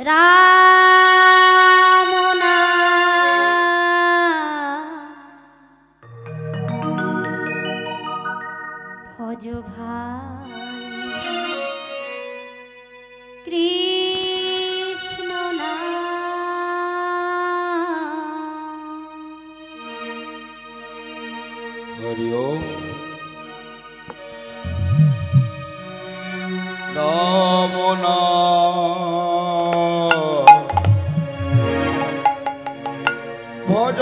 রাম ভজ ভাই কৃষ্ণ হরি ওম রাম ভজ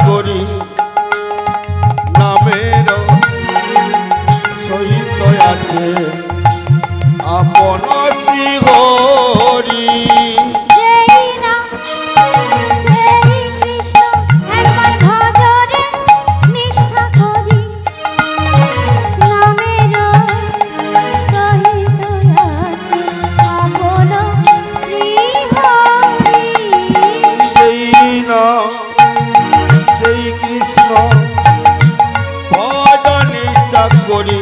করি নামের সহিত আছে আপন শ্রী হরি করি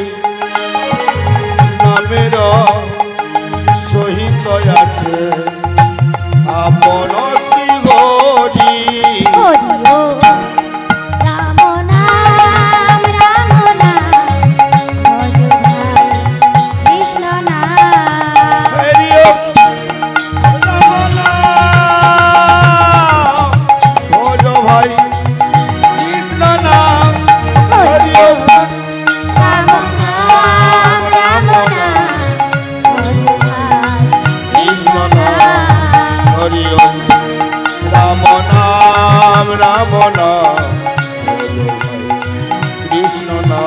নামের সহিত ভজ ভাই কৃষ্ণ না।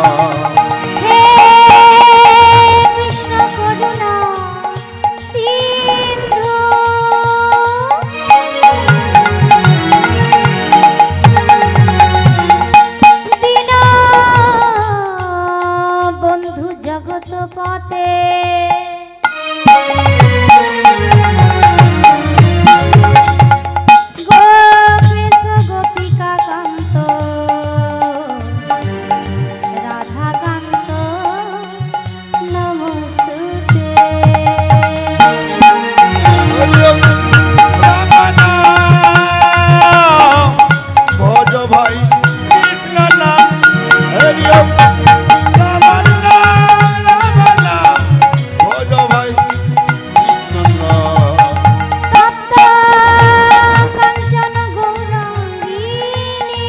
হে কৃষ্ণ করুণা সিন্ধু দীন বন্ধু জগৎ পতে গোপেশ গোপিকা কান্ত রাধাকান্ত নমস্তুতে। ভজ ভাই কৃষ্ণ নাম হরি ওম রাম নাম ভজ ভাই কৃষ্ণ নাম। তপ্ত কাঞ্চন গৌরাঙ্গিনী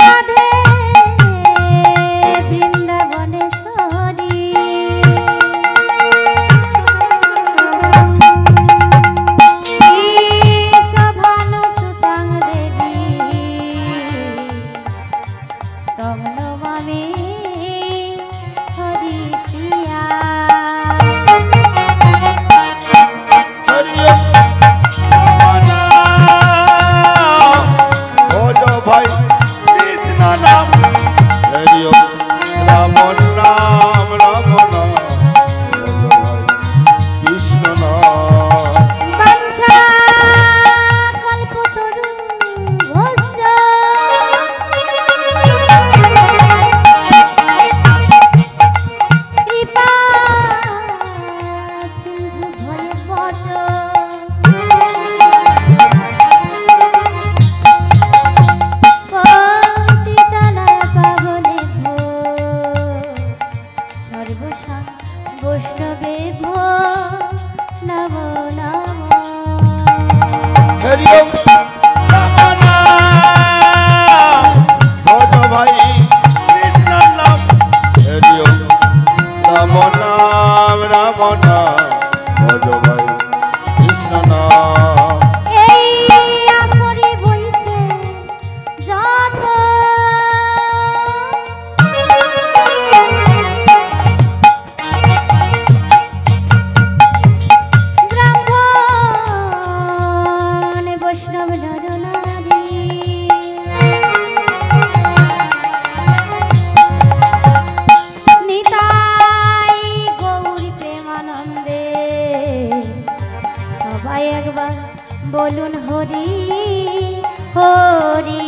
রাধে বৃন্দাবনেশ্বরী ঈশভানুসুতাং দেবী তং নমামি হরি প্রিয়া। হরি ওম রাম নাম ভজ ভাই কৃষ্ণ নাম হরি ওম রাম নাম ভজ ভাই কৃষ্ণ নাম। বাঞ্ছা কল্পতরু ভস্য কৃপা সিন্ধু ভয়ে বচ পতিতানায় পাবনে ভো সর্বসা বৈষ্ণবে ভো নমো নমো। হরি ওম রাম নাম ভজ ভাই কৃষ্ণ নাম হরি ওম রাম নাম ভজ ভাই কৃষ্ণ নাম। এই আসরে বইছে যত ব্রাহ্মণ বৈষ্ণব নর নারী নিতাই গৌরী প্রেমানন্দে সবাই একবার বলুন হরি হরি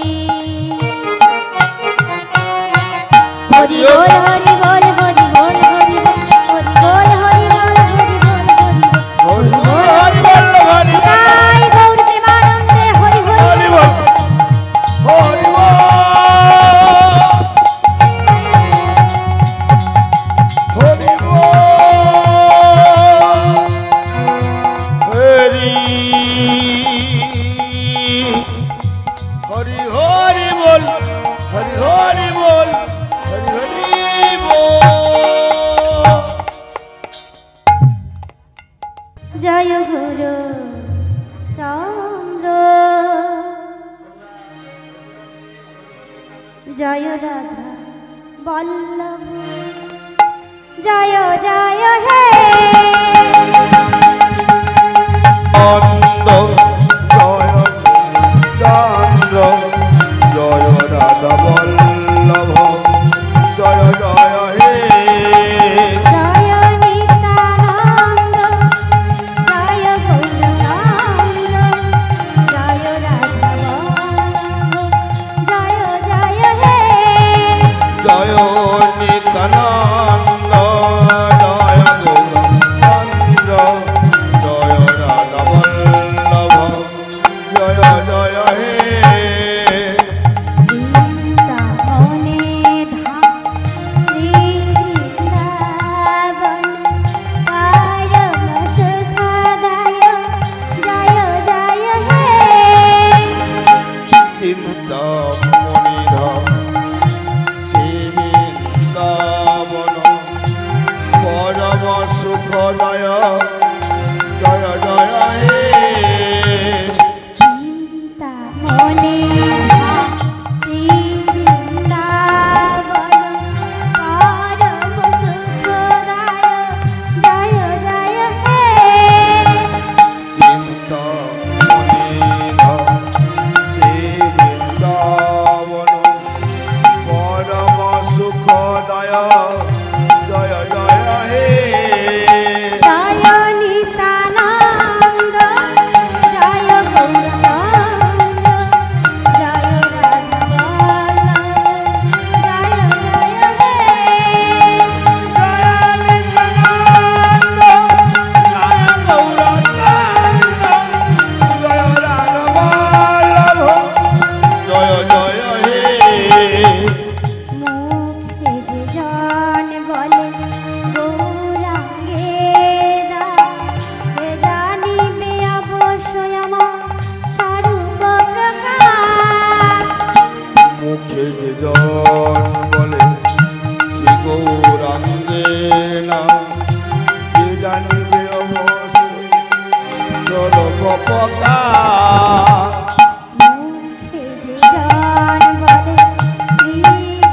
হরি বল হরি বল হরি বল হরি বল হরি বল হরি বল হরি বল হরি বল হরি নিতাই গৌরী প্রেমানন্দে হরি হরি বল হরি বল হরি বল হরি হরি হরি বল হরি হরি বল হরি হরি বল। জয় গুরু চন্দ্র জয় রাধা বল্লভ জয় জয় হে নন্দ জয় চন্দ্র জয় রাধা বল্লভ জয় জয় হে জয় নিত্যানন্দ জয় গৌরাঙ্গ জয় রাধা বল্লভ জয় জয় হে জয় নিত্যানন্দ জয় গৌরাঙ্গ জয় রাধা বল্লভ প্রকাশ মুখে যে জন বলে শ্রী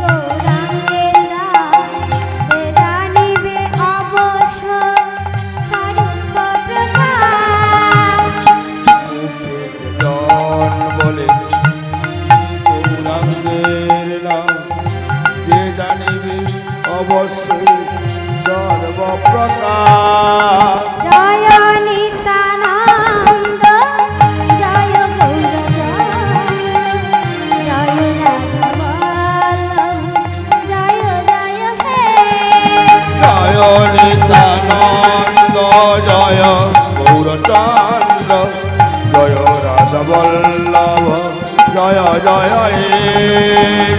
গৌরাঙ্গের নাম, সে জানিবে অবশ্য স্বরূপ প্রকাশ। মুখে জন বলে গৌরাঙ্গের নাম, যে জানিবে অবশ্যই সর্বপ্রকাশ। জয় নিত্যানন্দ, জয় গৌরচন্দ্র, জয় রাধাবল্লভ, জয় জয় হে। জয় নিত্যানন্দ, জয় গৌরচন্দ্র, জয় রাধাবল্লভ, জয় জয় হে।